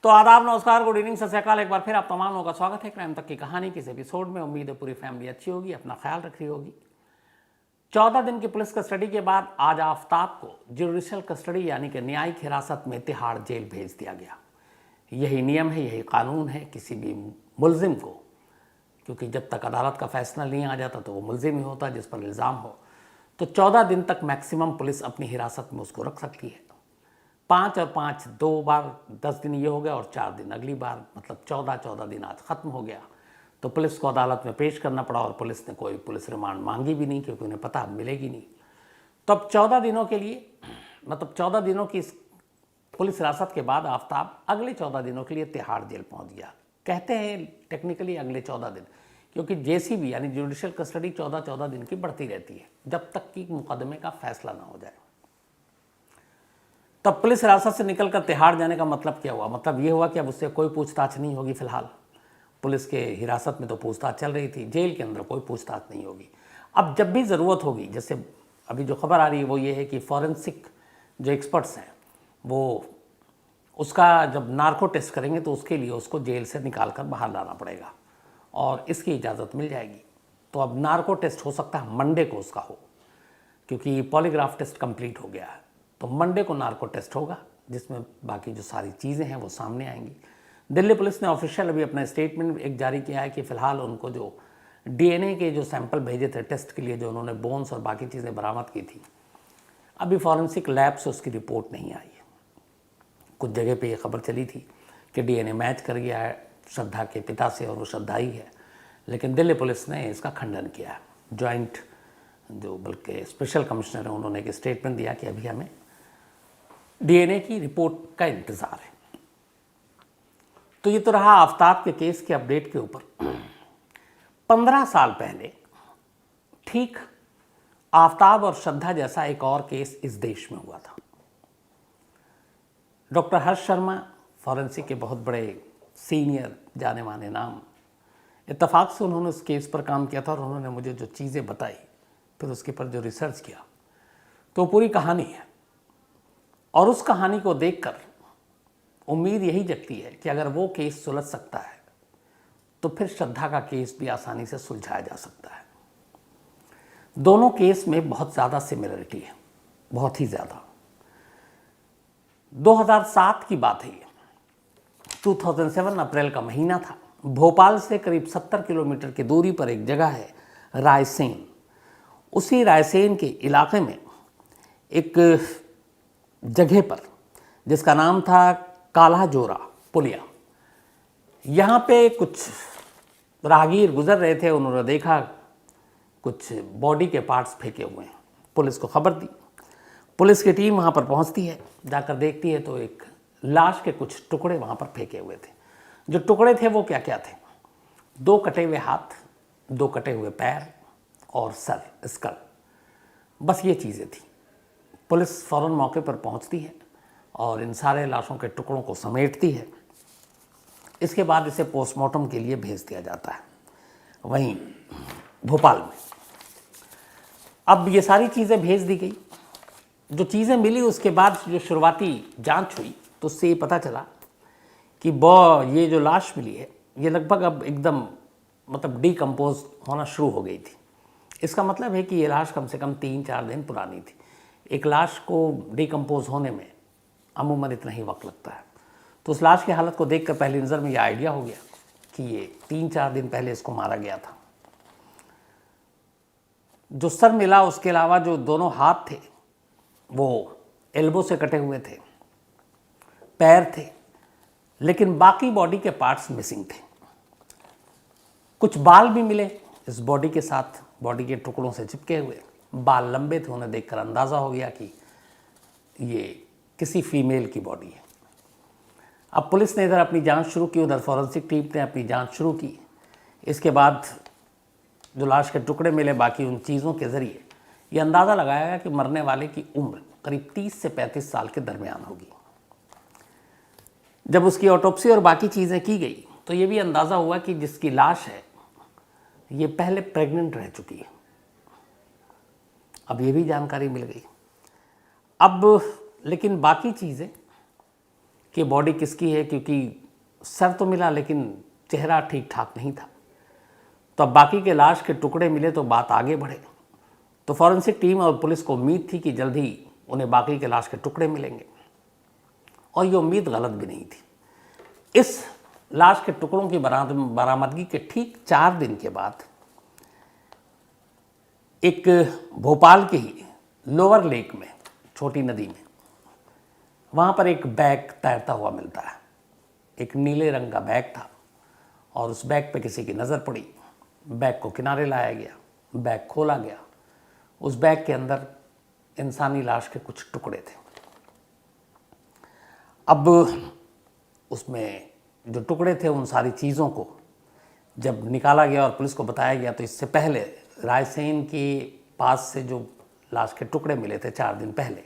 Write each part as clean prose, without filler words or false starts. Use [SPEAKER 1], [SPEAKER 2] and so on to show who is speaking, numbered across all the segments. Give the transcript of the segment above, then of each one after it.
[SPEAKER 1] तो आदाब, नमस्कार, गुड इवनिंग, सत श्री अकाल। एक बार फिर आप तमाम लोगों का स्वागत है क्राइम तक की कहानी के इस एपिसोड में। उम्मीद है पूरी फैमिली अच्छी होगी, अपना ख्याल रख रही होगी। 14 दिन की पुलिस कस्टडी के बाद आज आफ्ताब को जुडिशियल कस्टडी यानी कि न्यायिक हिरासत में तिहाड़ जेल भेज दिया गया। यही नियम है, यही कानून है किसी भी मुलजिम को, क्योंकि जब तक अदालत का फैसला नहीं आ जाता तो वो मुलजिम ही होता जिस पर इल्ज़ाम हो। तो 14 दिन तक मैक्सिमम पुलिस अपनी हिरासत में उसको रख सकती है। 5 और 5 2 बार 10 दिन ये हो गया और 4 दिन अगली बार, मतलब 14 दिन आज ख़त्म हो गया। तो पुलिस को अदालत में पेश करना पड़ा और पुलिस ने कोई पुलिस रिमांड मांगी भी नहीं, क्योंकि उन्हें पता मिलेगी नहीं। तो अब 14 दिनों के लिए, मतलब 14 दिनों की पुलिस हिरासत के बाद आफ्ताब अगले 14 दिनों के लिए तिहाड़ जेल पहुंच गया। कहते हैं टेक्निकली अगले 14 दिन, क्योंकि जेसीबी यानी जुडिशियल कस्टडी 14 दिन की बढ़ती रहती है जब तक कि मुकदमे का फैसला ना हो जाए। तब पुलिस हिरासत से निकलकर तिहाड़ जाने का मतलब क्या हुआ? मतलब ये हुआ कि अब उससे कोई पूछताछ नहीं होगी। फिलहाल पुलिस के हिरासत में तो पूछताछ चल रही थी, जेल के अंदर कोई पूछताछ नहीं होगी। अब जब भी ज़रूरत होगी, जैसे अभी जो खबर आ रही है वो ये है कि फॉरेंसिक जो एक्सपर्ट्स हैं वो उसका जब नार्को टेस्ट करेंगे तो उसके लिए उसको जेल से निकाल कर बाहर लाना पड़ेगा और इसकी इजाज़त मिल जाएगी। तो अब नार्को टेस्ट हो सकता है मंडे को उसका हो, क्योंकि पॉलीग्राफ टेस्ट कंप्लीट हो गया है। तो मंडे को नार्को टेस्ट होगा जिसमें बाकी जो सारी चीज़ें हैं वो सामने आएंगी। दिल्ली पुलिस ने ऑफिशियल अभी अपना स्टेटमेंट एक जारी किया है कि फ़िलहाल उनको जो डीएनए के जो सैंपल भेजे थे टेस्ट के लिए, जो उन्होंने बोन्स और बाकी चीज़ें बरामद की थी, अभी फॉरेंसिक लैब से उसकी रिपोर्ट नहीं आई है। कुछ जगह पे ये खबर चली थी कि डीएनए मैच कर गया है श्रद्धा के पिता से और वो श्रद्धा ही है, लेकिन दिल्ली पुलिस ने इसका खंडन किया है। जॉइंट जो बल्कि स्पेशल कमिश्नर है उन्होंने एक स्टेटमेंट दिया कि अभी हमें डीएनए की रिपोर्ट का इंतज़ार है। तो ये तो रहा आफ्ताब के केस के अपडेट के ऊपर। 15 साल पहले ठीक आफ्ताब और श्रद्धा जैसा एक और केस इस देश में हुआ था। डॉक्टर हर्ष शर्मा, फॉरेंसिक के बहुत बड़े सीनियर जाने माने नाम, इत्तेफाक से उन्होंने उस केस पर काम किया था और उन्होंने मुझे जो चीज़ें बताई, फिर उसके पर जो रिसर्च किया, तो पूरी कहानी है। और उस कहानी को देखकर उम्मीद यही जगती है कि अगर वो केस सुलझ सकता है तो फिर श्रद्धा का केस भी आसानी से सुलझाया जा सकता है। दोनों केस में बहुत ज़्यादा सिमिलरिटी है, बहुत ही ज़्यादा। 2007 की बात है ये। 2007 अप्रैल का महीना था। भोपाल से करीब 70 किलोमीटर की दूरी पर एक जगह है रायसेन। उसी रायसेन के इलाके में एक जगह पर जिसका नाम था काला जोरा पुलिया, यहाँ पे कुछ राहगीर गुजर रहे थे। उन्होंने देखा कुछ बॉडी के पार्ट्स फेंके हुए हैं। पुलिस को खबर दी। पुलिस की टीम वहाँ पर पहुँचती है, जाकर देखती है तो एक लाश के कुछ टुकड़े वहाँ पर फेंके हुए थे। जो टुकड़े थे वो क्या क्या थे? 2 कटे हुए हाथ, 2 कटे हुए पैर और सर, स्कल, बस ये चीज़ें थी। पुलिस फ़ौरन मौके पर पहुंचती है और इन सारे लाशों के टुकड़ों को समेटती है। इसके बाद इसे पोस्टमार्टम के लिए भेज दिया जाता है वहीं भोपाल में। अब ये सारी चीज़ें भेज दी गई। जो चीज़ें मिली उसके बाद जो शुरुआती जांच हुई तो उससे ये पता चला कि ये जो लाश मिली है ये लगभग अब एकदम मतलब डिकम्पोज होना शुरू हो गई थी। इसका मतलब है कि ये लाश कम से कम 3-4 दिन पुरानी थी। एक लाश को डिकम्पोज होने में अमूमन इतना ही वक्त लगता है। तो उस लाश की हालत को देखकर पहली नज़र में ये आइडिया हो गया कि ये 3-4 दिन पहले इसको मारा गया था। जो सर मिला उसके अलावा जो दोनों हाथ थे वो एल्बो से कटे हुए थे, पैर थे, लेकिन बाकी बॉडी के पार्ट्स मिसिंग थे। कुछ बाल भी मिले इस बॉडी के साथ, बॉडी के टुकड़ों से चिपके हुए बाल लंबे थे। उन्हें देखकर अंदाज़ा हो गया कि ये किसी फीमेल की बॉडी है। अब पुलिस ने इधर अपनी जांच शुरू की, उधर फॉरेंसिक टीम ने अपनी जांच शुरू की। इसके बाद जो लाश के टुकड़े मिले, बाकी उन चीज़ों के ज़रिए ये अंदाज़ा लगाया गया कि मरने वाले की उम्र करीब 30 से 35 साल के दरमियान होगी। जब उसकी ऑटोप्सी और बाकी चीज़ें की गई तो ये भी अंदाज़ा हुआ कि जिसकी लाश है ये पहले प्रेग्नेंट रह चुकी है। अब ये भी जानकारी मिल गई। अब लेकिन बाकी चीज़ें कि बॉडी किसकी है, क्योंकि सर तो मिला लेकिन चेहरा ठीक ठाक नहीं था। तो अब बाकी के लाश के टुकड़े मिले तो बात आगे बढ़े। तो फॉरेंसिक टीम और पुलिस को उम्मीद थी कि जल्द ही उन्हें बाकी के लाश के टुकड़े मिलेंगे, और ये उम्मीद गलत भी नहीं थी। इस लाश के टुकड़ों की बरामदगी के ठीक 4 दिन के बाद एक भोपाल के ही लोअर लेक में, छोटी नदी में, वहाँ पर एक बैग तैरता हुआ मिलता है। एक नीले रंग का बैग था और उस बैग पे किसी की नज़र पड़ी। बैग को किनारे लाया गया, बैग खोला गया। उस बैग के अंदर इंसानी लाश के कुछ टुकड़े थे। अब उसमें जो टुकड़े थे उन सारी चीज़ों को जब निकाला गया और पुलिस को बताया गया, तो इससे पहले रायसेन के पास से जो लाश के टुकड़े मिले थे 4 दिन पहले,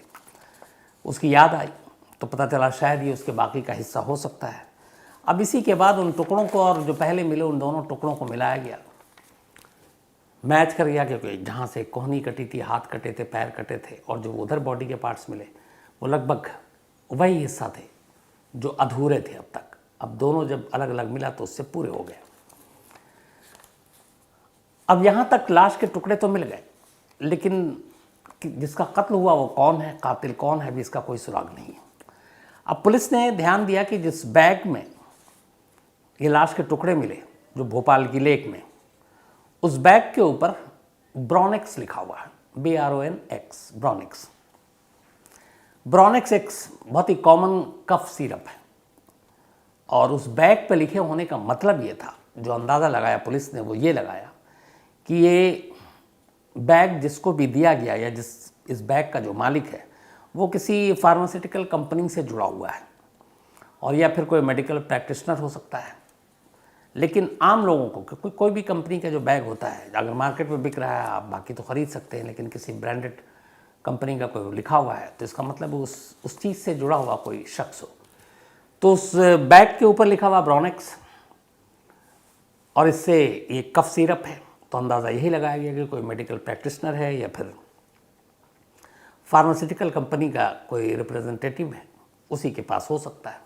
[SPEAKER 1] उसकी याद आई। तो पता चला शायद ये उसके बाकी का हिस्सा हो सकता है। अब इसी के बाद उन टुकड़ों को और जो पहले मिले उन दोनों टुकड़ों को मिलाया गया, मैच कर गया, क्योंकि जहाँ से कोहनी कटी थी, हाथ कटे थे, पैर कटे थे, और जो उधर बॉडी के पार्ट्स मिले वो लगभग वही हिस्सा थे जो अधूरे थे अब तक। अब दोनों जब अलग अलग मिला तो उससे पूरे हो गए। अब यहाँ तक लाश के टुकड़े तो मिल गए, लेकिन जिसका कत्ल हुआ वो कौन है, कातिल कौन है, भी इसका कोई सुराग नहीं है। अब पुलिस ने ध्यान दिया कि जिस बैग में ये लाश के टुकड़े मिले, जो भोपाल की लेक में, उस बैग के ऊपर ब्रोनेक्स लिखा हुआ है, BRONX, ब्रोनेक्स। ब्रोनेक्स एक बहुत ही कॉमन कफ सिरप है, और उस बैग पर लिखे होने का मतलब ये था, जो अंदाज़ा लगाया पुलिस ने वो ये लगाया कि ये बैग जिसको भी दिया गया या इस बैग का जो मालिक है वो किसी फार्मास्यूटिकल कंपनी से जुड़ा हुआ है, और या फिर कोई मेडिकल प्रैक्टिशनर हो सकता है। लेकिन आम लोगों को कोई भी कंपनी का जो बैग होता है, अगर मार्केट में बिक रहा है आप बाकी तो ख़रीद सकते हैं, लेकिन किसी ब्रांडेड कंपनी का कोई लिखा हुआ है तो इसका मतलब उस चीज़ से जुड़ा हुआ कोई शख्स हो। तो उस बैग के ऊपर लिखा हुआ ब्रोनेक्स, और इससे ये कफ सिरप है, तो अंदाज़ा यही लगाया गया कि कोई मेडिकल प्रैक्टिशनर है या फिर फार्मास्यूटिकल कंपनी का कोई रिप्रेजेंटेटिव है, उसी के पास हो सकता है।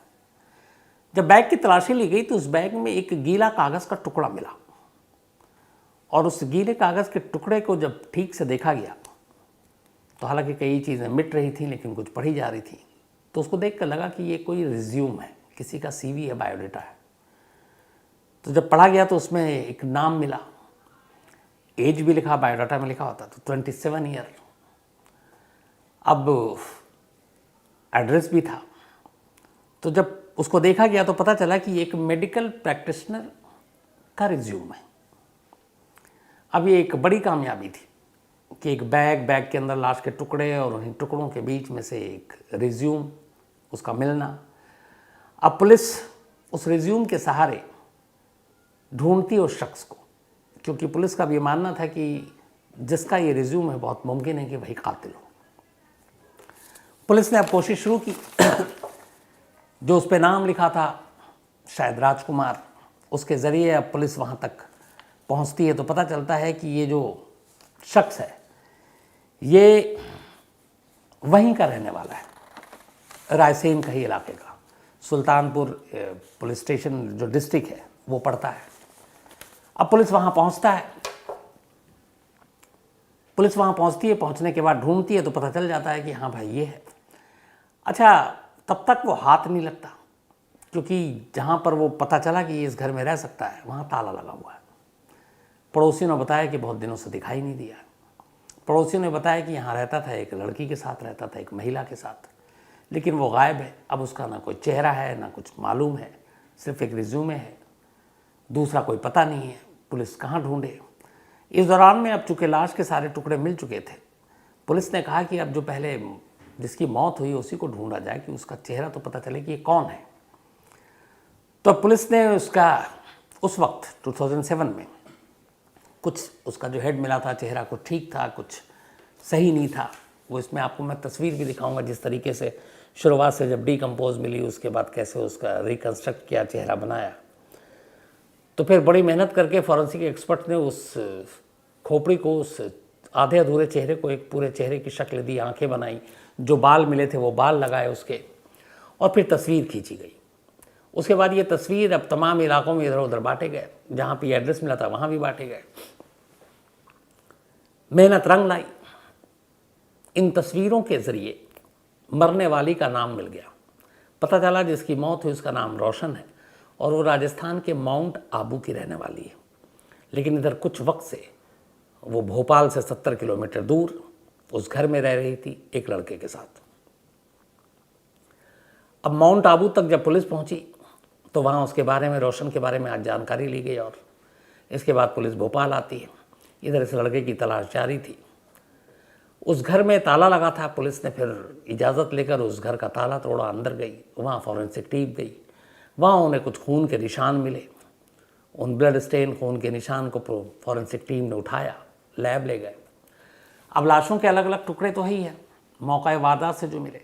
[SPEAKER 1] जब बैग की तलाशी ली गई तो उस बैग में एक गीला कागज़ का टुकड़ा मिला, और उस गीले कागज़ के टुकड़े को जब ठीक से देखा गया तो हालांकि कई चीज़ें मिट रही थी लेकिन कुछ पढ़ी जा रही थी, तो उसको देख कर लगा कि ये कोई रिज्यूम है, किसी का CV है, बायोडाटा है। तो जब पढ़ा गया तो उसमें एक नाम मिला, एज भी लिखा, बायोडाटा में लिखा होता तो 27 ईयर। अब एड्रेस भी था। तो जब उसको देखा गया तो पता चला कि एक मेडिकल प्रैक्टिशनर का रिज्यूम है। अब ये एक बड़ी कामयाबी थी कि एक बैग के अंदर लाश के टुकड़े और उन्हीं टुकड़ों के बीच में से एक रिज्यूम, उसका मिलना। अब पुलिस उस रिज्यूम के सहारे ढूंढती उस शख्स को, क्योंकि पुलिस का भी मानना था कि जिसका ये रिज्यूम है बहुत मुमकिन है कि वही कातिल हो। पुलिस ने अब कोशिश शुरू की। जो उस पर नाम लिखा था शायद राजकुमार, उसके ज़रिए अब पुलिस वहाँ तक पहुँचती है तो पता चलता है कि ये जो शख्स है ये वहीं का रहने वाला है, रायसेन का ही इलाके का। सुल्तानपुर पुलिस स्टेशन जो डिस्ट्रिक्ट है वो पड़ता है। अब पुलिस वहाँ पहुँचता है, पुलिस वहाँ पहुँचती है, पहुँचने के बाद ढूंढती है तो पता चल जाता है कि हाँ भाई ये है। अच्छा, तब तक वो हाथ नहीं लगता, क्योंकि जहाँ पर वो पता चला कि ये इस घर में रह सकता है वहाँ ताला लगा हुआ है। पड़ोसियों ने बताया कि बहुत दिनों से दिखाई नहीं दिया। पड़ोसियों ने बताया कि यहाँ रहता था, एक लड़की के साथ रहता था, एक महिला के साथ, लेकिन वो गायब है। अब उसका ना कोई चेहरा है, ना कुछ मालूम है, सिर्फ एक रिज्यूमे है, दूसरा कोई पता नहीं है। पुलिस कहाँ ढूंढे। इस दौरान में अब चूँकि लाश के सारे टुकड़े मिल चुके थे, पुलिस ने कहा कि अब जो पहले जिसकी मौत हुई उसी को ढूंढा जाए कि उसका चेहरा तो पता चले कि ये कौन है। तो पुलिस ने उसका उस वक्त 2007 में कुछ उसका जो हेड मिला था, चेहरा कुछ ठीक था, कुछ सही नहीं था। वो इसमें आपको मैं तस्वीर भी दिखाऊंगा, जिस तरीके से शुरुआत से जब डिकम्पोज मिली उसके बाद कैसे उसका रिकन्स्ट्रक्ट किया, चेहरा बनाया। तो फिर बड़ी मेहनत करके फॉरेंसिक एक्सपर्ट ने उस खोपड़ी को, उस आधे अधूरे चेहरे को एक पूरे चेहरे की शक्ल दी, आंखें बनाई, जो बाल मिले थे वो बाल लगाए उसके, और फिर तस्वीर खींची गई। उसके बाद ये तस्वीर अब तमाम इलाकों में इधर उधर बांटे गए, जहाँ पे एड्रेस मिला था वहाँ भी बांटे गए। मेहनत रंग लाई। इन तस्वीरों के ज़रिए मरने वाली का नाम मिल गया। पता चला जिसकी मौत हुई उसका नाम रोशन है और वो राजस्थान के माउंट आबू की रहने वाली है, लेकिन इधर कुछ वक्त से वो भोपाल से 70 किलोमीटर दूर उस घर में रह रही थी एक लड़के के साथ। अब माउंट आबू तक जब पुलिस पहुंची तो वहाँ उसके बारे में, रोशन के बारे में आज जानकारी ली गई और इसके बाद पुलिस भोपाल आती है। इधर इस लड़के की तलाश जारी थी। उस घर में ताला लगा था। पुलिस ने फिर इजाज़त लेकर उस घर का ताला तोड़ा, अंदर गई। वहाँ फॉरेंसिक टीम गई। वहाँ उन्हें कुछ खून के निशान मिले। उन ब्लड स्टेन खून के निशान को फॉरेंसिक टीम ने उठाया, लैब ले गए। अब लाशों के अलग अलग टुकड़े तो ही हैं, मौका वारदात से जो मिले,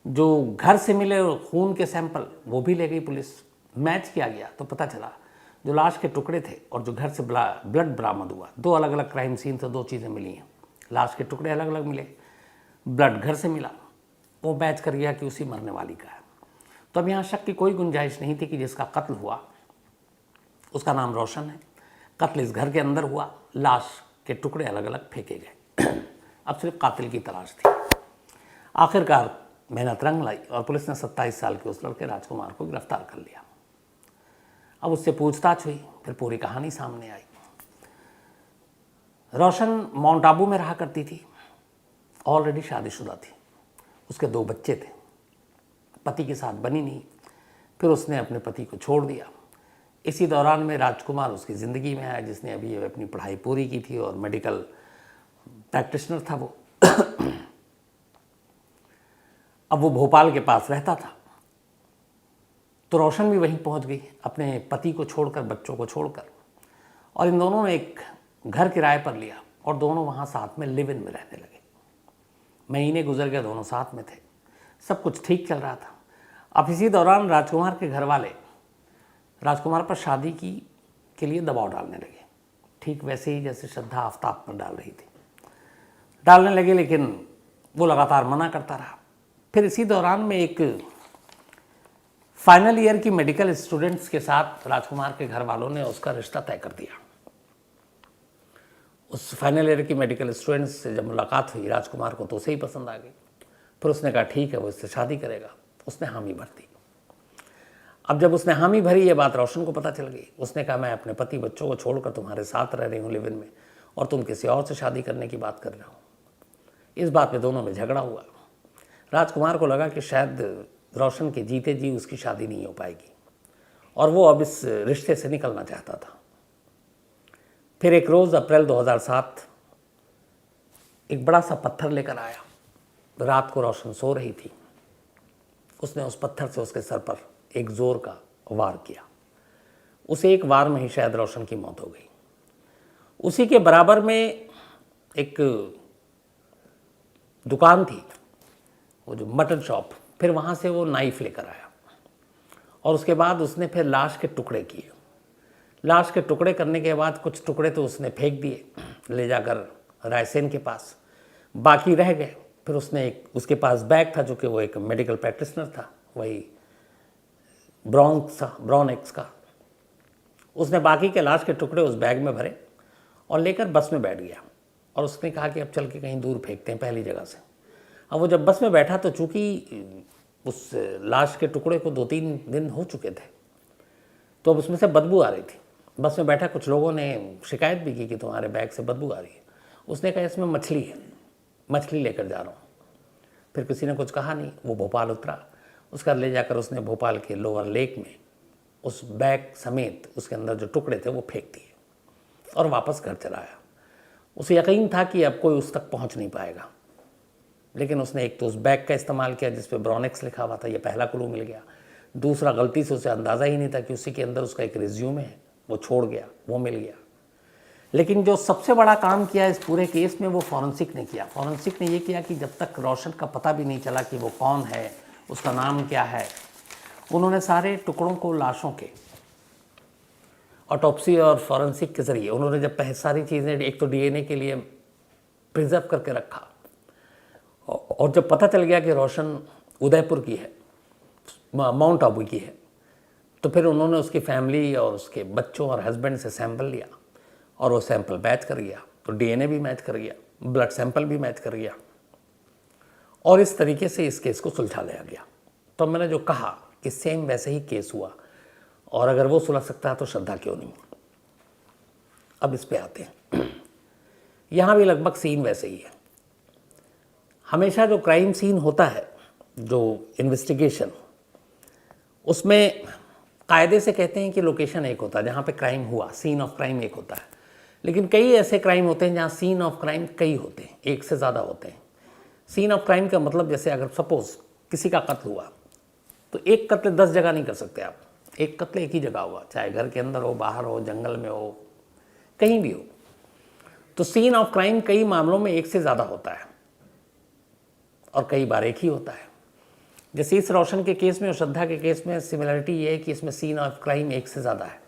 [SPEAKER 1] जो घर से मिले खून के सैंपल वो भी ले गई पुलिस। मैच किया गया तो पता चला जो लाश के टुकड़े थे और जो घर से ब्लड बरामद हुआ, दो अलग अलग क्राइम सीन से दो चीज़ें मिली हैं। लाश के टुकड़े अलग अलग मिले, ब्लड घर से मिला, वो मैच कर गया कि उसी मरने वाली का है। तो अब यहाँ शक की कोई गुंजाइश नहीं थी कि जिसका कत्ल हुआ उसका नाम रोशन है। कत्ल इस घर के अंदर हुआ, लाश के टुकड़े अलग अलग फेंके गए। अब सिर्फ कातिल की तलाश थी। आखिरकार मेहनत रंग लाई और पुलिस ने 27 साल के उस लड़के राजकुमार को गिरफ्तार कर लिया। अब उससे पूछताछ हुई, फिर पूरी कहानी सामने आई। रोशन माउंट आबू में रहा करती थी, ऑलरेडी शादीशुदा थी, उसके 2 बच्चे थे, पति के साथ बनी नहीं, फिर उसने अपने पति को छोड़ दिया। इसी दौरान में राजकुमार उसकी ज़िंदगी में आया, जिसने अभी अपनी पढ़ाई पूरी की थी और मेडिकल प्रैक्टिशनर था वो। अब वो भोपाल के पास रहता था, तो रोशन भी वहीं पहुंच गई अपने पति को छोड़कर, बच्चों को छोड़कर, और इन दोनों ने एक घर किराए पर लिया और दोनों वहाँ साथ में लिव इन में रहने लगे। महीने गुजर गए, दोनों साथ में थे, सब कुछ ठीक चल रहा था। अब इसी दौरान राजकुमार के घर वाले राजकुमार पर शादी के लिए दबाव डालने लगे, ठीक वैसे ही जैसे श्रद्धा आफ्ताब पर डाल रही थी, डालने लगे, लेकिन वो लगातार मना करता रहा। फिर इसी दौरान में एक फाइनल ईयर की मेडिकल स्टूडेंट्स के साथ राजकुमार के घर वालों ने उसका रिश्ता तय कर दिया। उस फाइनल ईयर की मेडिकल स्टूडेंट्स से जब मुलाकात हुई, राजकुमार को तो उसे ही पसंद आ गई। फिर उसने कहा ठीक है, वो इससे शादी करेगा। उसने हामी भर दी। अब जब उसने हामी भरी, ये बात रोशन को पता चल गई। उसने कहा मैं अपने पति बच्चों को छोड़कर तुम्हारे साथ रह रही हूँ लिव इन में, और तुम किसी और से शादी करने की बात कर रहे हो। इस बात पे दोनों में झगड़ा हुआ। राजकुमार को लगा कि शायद रोशन के जीते जी उसकी शादी नहीं हो पाएगी और वो अब इस रिश्ते से निकलना चाहता था। फिर एक रोज़ अप्रैल 2007 एक बड़ा सा पत्थर लेकर आया। रात को रोशन सो रही थी। उसने उस पत्थर से उसके सर पर एक जोर का वार किया। उसे एक वार में ही शायद रोशन की मौत हो गई। उसी के बराबर में एक दुकान थी, वो जो मटन शॉप, फिर वहाँ से वो नाइफ लेकर आया और उसके बाद उसने फिर लाश के टुकड़े किए। लाश के टुकड़े करने के बाद कुछ टुकड़े तो उसने फेंक दिए ले जाकर रायसेन के पास, बाकी रह गए। फिर उसने उसके पास बैग था जो कि वो एक मेडिकल प्रैक्टिशनर था, वही ब्रॉन्क्स का। उसने बाकी के लाश के टुकड़े उस बैग में भरे और लेकर बस में बैठ गया और उसने कहा कि अब चल के कहीं दूर फेंकते हैं पहली जगह से। अब वो जब बस में बैठा तो चूँकि उस लाश के टुकड़े को 2-3 दिन हो चुके थे, तो अब उसमें से बदबू आ रही थी। बस में बैठा कुछ लोगों ने शिकायत भी की कि तुम्हारे बैग से बदबू आ रही है। उसने कहा इसमें मछली है, मछली लेकर जा रहा हूँ। फिर किसी ने कुछ कहा नहीं। वो भोपाल उतरा, उसका ले जाकर उसने भोपाल के लोअर लेक में उस बैग समेत उसके अंदर जो टुकड़े थे वो फेंक दिए और वापस घर चला आया। उसे यकीन था कि अब कोई उस तक पहुँच नहीं पाएगा, लेकिन उसने एक तो उस बैग का इस्तेमाल किया जिस पे ब्रॉनेक्स लिखा हुआ था, ये पहला क्लू मिल गया। दूसरा, गलती से उसे अंदाज़ा ही नहीं था कि उसी के अंदर उसका एक रिज्यूमे है, वो छोड़ गया, वो मिल गया। लेकिन जो सबसे बड़ा काम किया इस पूरे केस में वो फॉरेंसिक ने किया। फॉरेंसिक ने ये किया कि जब तक रोशन का पता भी नहीं चला कि वो कौन है, उसका नाम क्या है, उन्होंने सारे टुकड़ों को लाशों के ऑटोप्सी और फॉरेंसिक के ज़रिए उन्होंने जब सारी चीज़ें एक तो डीएनए के लिए प्रिजर्व करके रखा, और जब पता चल गया कि रोशन उदयपुर की है माउंट आबू की है। तो फिर उन्होंने उसकी फैमिली और उसके बच्चों और हस्बैंड से सैंपल लिया और वो सैंपल मैच कर गया, तो डीएनए भी मैच कर गया, ब्लड सैंपल भी मैच कर गया, और इस तरीके से इस केस को सुलझा लिया गया। तो मैंने जो कहा कि सेम वैसे ही केस हुआ, और अगर वो सुलझ सकता है तो श्रद्धा क्यों नहीं। अब इस पे आते हैं। यहाँ भी लगभग सीन वैसे ही है। हमेशा जो क्राइम सीन होता है, जो इन्वेस्टिगेशन, उसमें कायदे से कहते हैं कि लोकेशन एक होता है जहाँ पे क्राइम हुआ, सीन ऑफ क्राइम एक होता है। लेकिन कई ऐसे क्राइम होते हैं जहाँ सीन ऑफ क्राइम कई होते हैं, एक से ज़्यादा होते हैं। सीन ऑफ क्राइम का मतलब, जैसे अगर सपोज किसी का कत्ल हुआ, तो एक कत्ल 10 जगह नहीं कर सकते आप। एक कत्ल एक ही जगह हुआ, चाहे घर के अंदर हो, बाहर हो, जंगल में हो, कहीं भी हो। तो सीन ऑफ क्राइम कई मामलों में एक से ज़्यादा होता है और कई बार एक ही होता है। जैसे इस रोशन के केस में और श्रद्धा के केस में सिमिलरिटी ये है कि इसमें सीन ऑफ क्राइम एक से ज़्यादा है।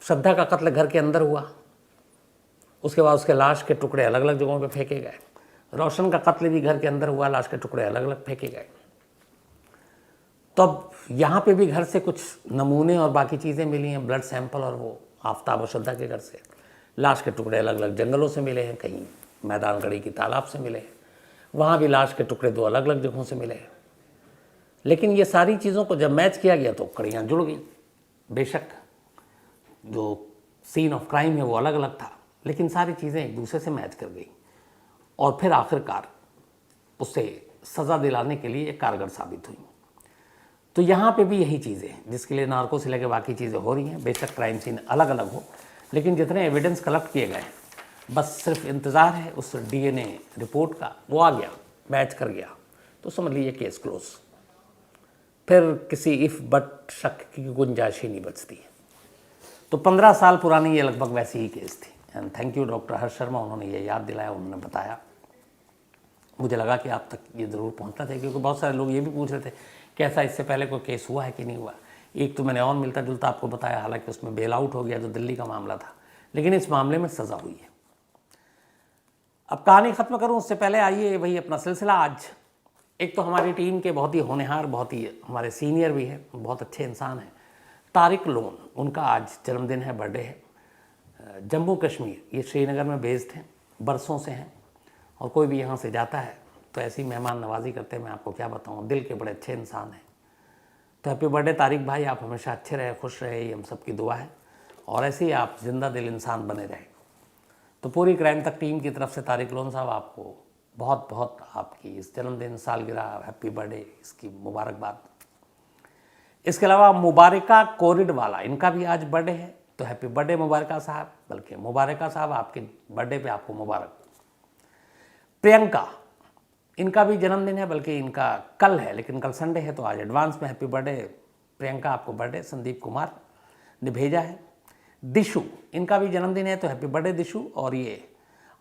[SPEAKER 1] श्रद्धा का कत्ल घर के अंदर हुआ, उसके बाद उसके लाश के टुकड़े अलग अलग जगहों पे फेंके गए। रोशन का कत्ल भी घर के अंदर हुआ, लाश के टुकड़े अलग अलग फेंके गए। तो अब यहाँ पे भी घर से कुछ नमूने और बाकी चीज़ें मिली हैं, ब्लड सैंपल, और वो आफ्ताब और श्रद्धा के घर से। लाश के टुकड़े अलग अलग जंगलों से मिले हैं, कहीं मैदान गढ़ी की तालाब से मिले हैं, वहाँ भी लाश के टुकड़े 2 अलग अलग जगहों से मिले हैं। लेकिन ये सारी चीज़ों को जब मैच किया गया तो कड़ियाँ जुड़ गई। बेशक जो सीन ऑफ क्राइम है वो अलग अलग था, लेकिन सारी चीज़ें एक दूसरे से मैच कर गई और फिर आखिरकार उसे सज़ा दिलाने के लिए कारगर साबित हुई। तो यहाँ पे भी यही चीज़ें हैं जिसके लिए नार्को से लेकर बाकी चीज़ें हो रही हैं। बेशक क्राइम सीन अलग अलग हो, लेकिन जितने एविडेंस कलेक्ट किए गए, बस सिर्फ इंतज़ार है उस डीएनए रिपोर्ट का, वो आ गया, मैच कर गया, तो समझ लीजिए केस क्लोज। फिर किसी इफ़ बट शक की गुंजाइश ही नहीं बचती है। तो 15 साल पुरानी ये लगभग वैसी ही केस थी। एंड थैंक यू डॉक्टर हर्ष शर्मा, उन्होंने ये याद दिलाया, उन्होंने बताया। मुझे लगा कि आप तक ये ज़रूर पहुंचना चाहिए, क्योंकि बहुत सारे लोग ये भी पूछ रहे थे कि ऐसा इससे पहले कोई केस हुआ है कि नहीं हुआ। एक तो मैंने और मिलता जुलता आपको बताया, हालांकि उसमें बेल आउट हो गया जो दिल्ली का मामला था, लेकिन इस मामले में सज़ा हुई है। अब कहानी ख़त्म करूं उससे पहले आइए वही अपना सिलसिला। आज एक तो हमारी टीम के बहुत ही होनहार, बहुत ही हमारे सीनियर भी हैं, बहुत अच्छे इंसान हैं, तारिक लोन, उनका आज जन्मदिन है, बर्थडे है। जम्मू कश्मीर, ये श्रीनगर में बेस्ड हैं, बरसों से हैं, और कोई भी यहाँ से जाता है तो ऐसी मेहमान नवाजी करते हैं, मैं आपको क्या बताऊँ, दिल के बड़े अच्छे इंसान हैं। तो हैप्पी बर्थडे तारिक भाई, आप हमेशा अच्छे रहे, खुश रहे, ये हम सबकी दुआ है, और ऐसे ही आप जिंदा दिल इंसान बने रहे। तो पूरी क्राइम तक टीम की तरफ से तारिक लोन साहब, आपको बहुत बहुत आपकी इस जन्मदिन, सालगिरह, हैप्पी बर्थडे, इसकी मुबारकबाद। इसके अलावा मुबारका कोरिडवाला, इनका भी आज बर्थडे है, तो हैप्पी बर्थडे मुबारका साहब, बल्कि मुबारका साहब आपके बर्थडे पे आपको मुबारक। प्रियंका, इनका भी जन्मदिन है, बल्कि इनका कल है, लेकिन कल संडे है, तो आज एडवांस में हैप्पी बर्थडे प्रियंका, आपको बर्थडे। संदीप कुमार ने भेजा है। दिशु, इनका भी जन्मदिन है, तो हैप्पी बर्थडे दिशु। और ये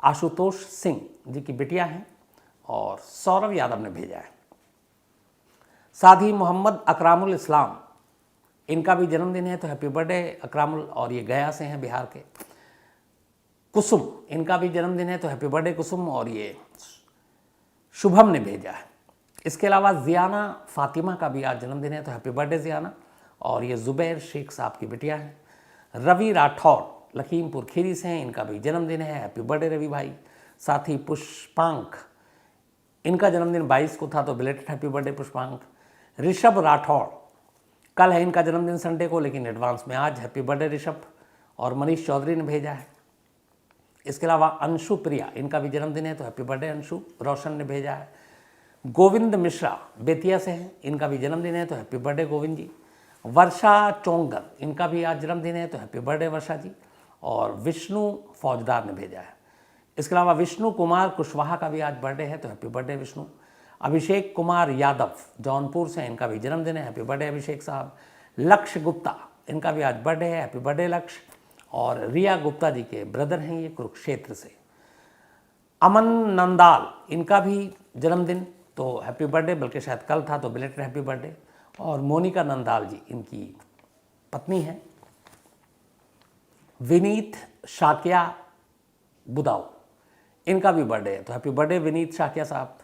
[SPEAKER 1] आशुतोष सिंह जी की बिटिया हैं, और सौरभ यादव ने भेजा है। साथ ही मोहम्मद अकरामुल इस्लाम, इनका भी जन्मदिन है, तो हैप्पी बर्थडे अकरामुल, और ये गया से हैं, बिहार के। कुसुम, इनका भी जन्मदिन है, तो हैप्पी बर्थडे कुसुम, और ये शुभम ने भेजा है। इसके अलावा जियाना फातिमा का भी आज जन्मदिन है, तो हैप्पी बर्थडे जियाना, और ये जुबैर शेख साहब की बिटिया है। रवि राठौर लखीमपुर खीरी से हैं, इनका भी जन्मदिन है, हैप्पी बर्थडे रवि भाई। साथ ही पुष्पांक, इनका जन्मदिन 22 को था, तो belated happy birthday Pushpank. Rishabh Rathore, कल है इनका जन्मदिन संडे को, लेकिन एडवांस में आज हैप्पी बर्थडे ऋषभ। और मनीष चौधरी ने भेजा है। इसके अलावा अंशु प्रिया, इनका भी जन्मदिन है, तो हैप्पी बर्थडे अंशु। रोशन ने भेजा है। गोविंद मिश्रा बेतिया से हैं, इनका भी जन्मदिन है, तो हैप्पी बर्थडे गोविंद जी। वर्षा चोंगर, इनका भी आज जन्मदिन है, तो हैप्पी बर्थडे वर्षा जी। और विष्णु फौजदार ने भेजा है। इसके अलावा विष्णु कुमार कुशवाहा का भी आज बर्थडे है, तो हैप्पी बर्थडे विष्णु। अभिषेक कुमार यादव जौनपुर से, इनका भी जन्मदिन है, हैप्पी बर्थडे अभिषेक साहब। लक्ष्य गुप्ता, इनका भी आज बर्थडे है, हैप्पी बर्थडे लक्ष्य। और रिया गुप्ता जी के ब्रदर हैं ये, कुरुक्षेत्र से। अमन नंदाल, इनका भी जन्मदिन, तो हैप्पी बर्थडे, बल्कि शायद कल था, तो बिलेटेड हैप्पी बर्थडे। और मोनिका नंदाल जी, इनकी पत्नी है। विनीत शाकिया बुदाऊ, इनका भी बर्थडे है, तो हैप्पी बर्थडे विनीत शाकिया साहब।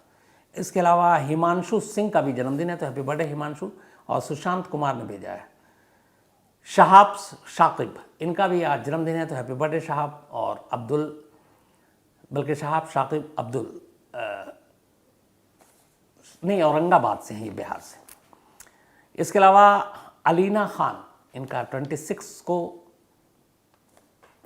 [SPEAKER 1] इसके अलावा हिमांशु सिंह का भी जन्मदिन है, तो हैप्पी बर्थडे हिमांशु। और सुशांत कुमार ने भेजा है। शहाब शाकिब, इनका भी आज जन्मदिन है, तो हैप्पी बर्थडे शहाब। और शहाब शाकिब अब्दुल नहीं, औरंगाबाद से हैं ये, बिहार से। इसके अलावा अलीना खान, इनका 26 को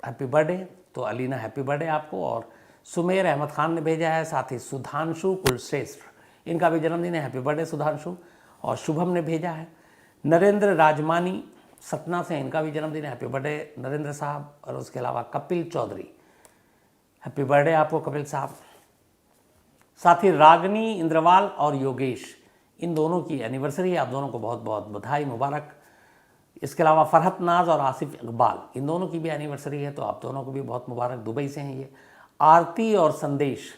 [SPEAKER 1] हैप्पी बर्थडे, तो अलीना हैप्पी बर्थडे आपको। और सुमेर अहमद खान ने भेजा है, साथ ही सुधांशु कुलश्रेष्ठ, इनका भी जन्मदिन है, हैप्पी बर्थडे सुधांशु। और शुभम ने भेजा है। नरेंद्र राजमानी सतना से, इनका भी जन्मदिन है, हैप्पी बर्थडे नरेंद्र साहब। और उसके अलावा कपिल चौधरी, हैप्पी बर्थडे आपको कपिल साहब। साथ ही रागनी इंद्रवाल और योगेश, इन दोनों की एनिवर्सरी है, आप दोनों को बहुत बहुत बधाई मुबारक। इसके अलावा फरहत नाज और आसिफ इकबाल, इन दोनों की भी एनिवर्सरी है, तो आप दोनों को भी बहुत मुबारक, दुबई से हैं ये। आरती और संदेश,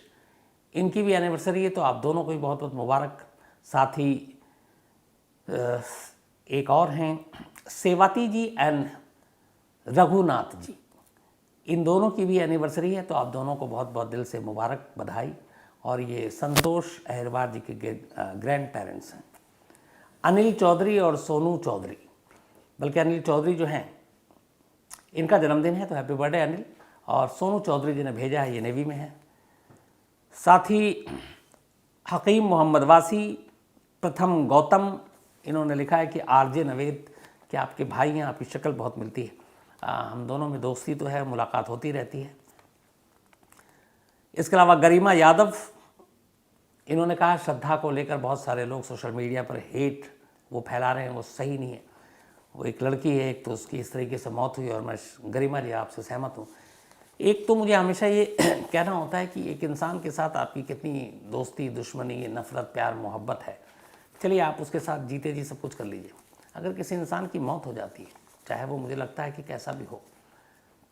[SPEAKER 1] इनकी भी एनिवर्सरी है, तो आप दोनों को भी बहुत बहुत मुबारक। साथ ही एक और हैं सेवाती जी एंड रघुनाथ जी, इन दोनों की भी एनिवर्सरी है, तो आप दोनों को बहुत बहुत दिल से मुबारक, बधाई। और ये संतोष अहिरवार जी के ग्रैंड पेरेंट्स हैं। अनिल चौधरी और सोनू चौधरी, बल्कि अनिल चौधरी जो हैं इनका जन्मदिन है, तो हैप्पी बर्थडे अनिल। और सोनू चौधरी जी ने भेजा है, ये नेवी में है। साथ ही हकीम मोहम्मद वासी, प्रथम गौतम, इन्होंने लिखा है कि आरजे नवेद, कि आपके भाई हैं, आपकी शक्ल बहुत मिलती है, हम दोनों में दोस्ती तो है, मुलाकात होती रहती है। इसके अलावा गरिमा यादव, इन्होंने कहा श्रद्धा को लेकर बहुत सारे लोग सोशल मीडिया पर हेट वो फैला रहे हैं, वो सही नहीं है। वो एक लड़की है, एक तो उसकी इस तरीके से मौत हुई, और मैं गरिमा जी आपसे सहमत हूँ। एक तो मुझे हमेशा ये कहना होता है कि एक इंसान के साथ आपकी कितनी दोस्ती, दुश्मनी, नफ़रत, प्यार, मोहब्बत है, चलिए आप उसके साथ जीते जी सब कुछ कर लीजिए। अगर किसी इंसान की मौत हो जाती है, चाहे वो मुझे लगता है कि कैसा भी हो,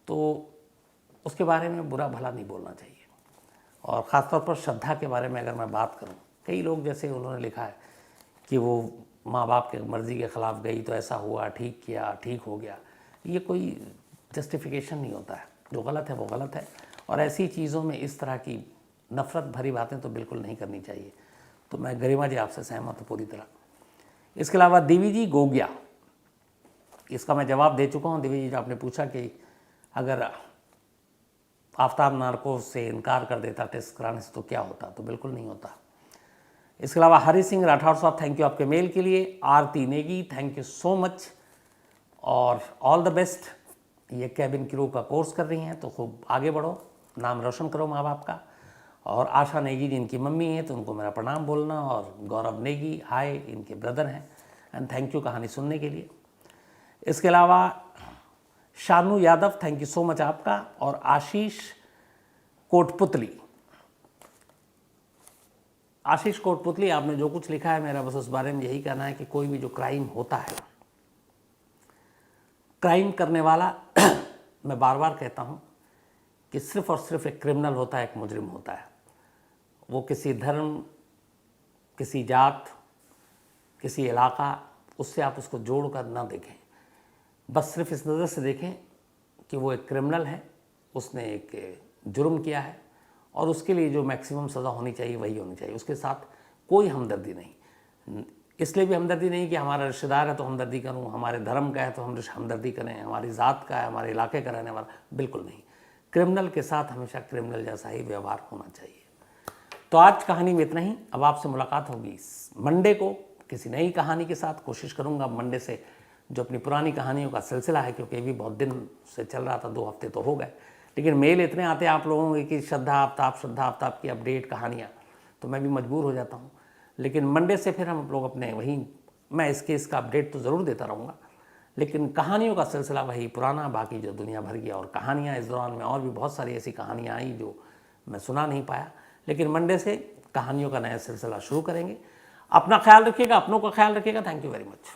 [SPEAKER 1] तो उसके बारे में बुरा भला नहीं बोलना चाहिए। और ख़ासतौर पर श्रद्धा के बारे में अगर मैं बात करूं, कई लोग जैसे उन्होंने लिखा है कि वो माँ बाप के मर्ज़ी के ख़िलाफ़ गई तो ऐसा हुआ, ठीक किया, ठीक हो गया, ये कोई जस्टिफिकेशन नहीं होता है। जो गलत है वो गलत है, और ऐसी चीज़ों में इस तरह की नफ़रत भरी बातें तो बिल्कुल नहीं करनी चाहिए। तो मैं गरिमा जी आपसे सहमत हूँ पूरी तरह। इसके अलावा दिवी जी गोगिया, इसका मैं जवाब दे चुका हूँ। दिवी जी, आपने पूछा कि अगर आफ्ताब नार्को से इनकार कर देता टेस्ट कराने से तो क्या होता, तो बिल्कुल नहीं होता। इसके अलावा हरी सिंह राठौर साहब, थैंक यू आपके मेल के लिए। Aarti Negi, thank you so much और ऑल द बेस्ट। ये कैबिन क्रू का कोर्स कर रही हैं, तो खूब आगे बढ़ो, नाम रोशन करो माँ बाप का। और आशा नेगी जी इनकी मम्मी हैं, तो उनको मेरा प्रणाम बोलना। और गौरव नेगी, हाय, इनके ब्रदर हैं। एंड थैंक यू कहानी सुनने के लिए। इसके अलावा Shanu Yadav, thank you so much आपका। और आशीष कोटपुतली, आशीष कोटपुतली, आपने जो कुछ लिखा है, मेरा बस उस बारे में यही कहना है कि कोई भी जो क्राइम होता है, क्राइम करने वाला मैं बार बार कहता हूँ कि सिर्फ और सिर्फ एक क्रिमिनल होता है, एक मुजरिम होता है। वो किसी धर्म, किसी जात, किसी इलाका, उससे आप उसको जोड़ कर ना देखें। बस सिर्फ इस नज़र से देखें कि वो एक क्रिमिनल है, उसने एक जुर्म किया है, और उसके लिए जो मैक्सिमम सज़ा होनी चाहिए वही होनी चाहिए। उसके साथ कोई हमदर्दी नहीं, इसलिए भी हमदर्दी नहीं कि हमारा रिश्तेदार है तो हमदर्दी करूं, हमारे धर्म का है तो हम हमदर्दी करें, हमारी ज़ात का है, हमारे इलाके का रहने वाला, बिल्कुल नहीं। क्रिमिनल के साथ हमेशा क्रिमिनल जैसा ही व्यवहार होना चाहिए। तो आज कहानी में इतना ही। अब आपसे मुलाकात होगी मंडे को किसी नई कहानी के साथ। कोशिश करूँगा मंडे से जो अपनी पुरानी कहानियों का सिलसिला है, क्योंकि अभी बहुत दिन से चल रहा था, 2 हफ्ते तो हो गए, लेकिन मेल इतने आते हैं आप लोगों के कि श्रद्धा आफ्ताब की अपडेट कहानियाँ, तो मैं भी मजबूर हो जाता हूँ। लेकिन मंडे से फिर हम लोग अपने वहीं, मैं इसका अपडेट तो ज़रूर देता रहूँगा, लेकिन कहानियों का सिलसिला वही पुराना, बाकी जो दुनिया भर की और कहानियाँ, इस दौरान में और भी बहुत सारी ऐसी कहानियाँ आई जो मैं सुना नहीं पाया, लेकिन मंडे से कहानियों का नया सिलसिला शुरू करेंगे। अपना ख्याल रखिएगा, अपनों का ख्याल रखिएगा। Thank you very much.